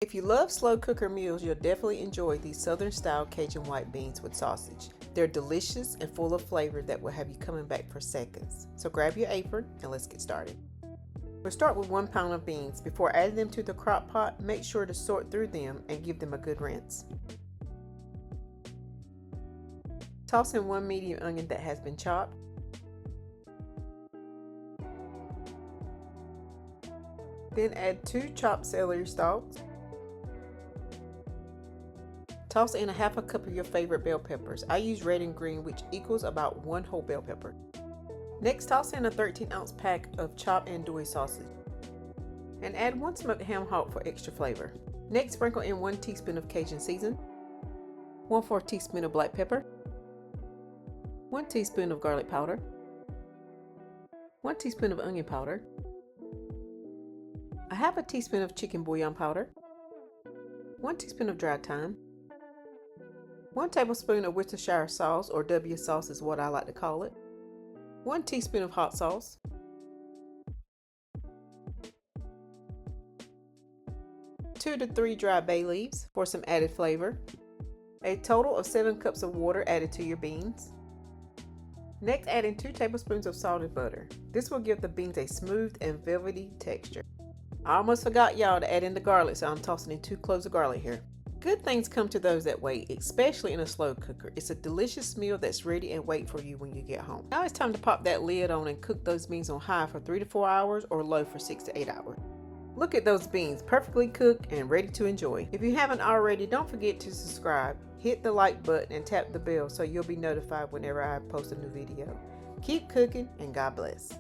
If you love slow cooker meals, you'll definitely enjoy these Southern style Cajun white beans with sausage. They're delicious and full of flavor that will have you coming back for seconds. So grab your apron and let's get started. We'll start with 1 pound of beans. Before adding them to the crock pot, make sure to sort through them and give them a good rinse. Toss in 1 medium onion that has been chopped. Then add 2 chopped celery stalks. Toss in a half a cup of your favorite bell peppers. I use red and green, which equals about 1 whole bell pepper. Next, toss in a 13-ounce pack of chopped andouille sausage. And add 1 smoked ham hock for extra flavor. Next, sprinkle in 1 teaspoon of Cajun season, 1/4 teaspoon of black pepper, 1 teaspoon of garlic powder, 1 teaspoon of onion powder, a half a teaspoon of chicken bouillon powder, 1 teaspoon of dry thyme, 1 tablespoon of Worcestershire sauce, or W sauce is what I like to call it, 1 teaspoon of hot sauce, 2 to 3 dry bay leaves for some added flavor, a total of 7 cups of water added to your beans. Next, add in 2 tablespoons of salted butter. This will give the beans a smooth and velvety texture. I almost forgot y'all to add in the garlic, so I'm tossing in 2 cloves of garlic here. Good things come to those that wait, especially in a slow cooker. It's a delicious meal that's ready and wait for you when you get home. Now it's time to pop that lid on and cook those beans on high for 3 to 4 hours or low for 6 to 8 hours. Look at those beans, perfectly cooked and ready to enjoy. If you haven't already, don't forget to subscribe, hit the like button and tap the bell so you'll be notified whenever I post a new video. Keep cooking and God bless.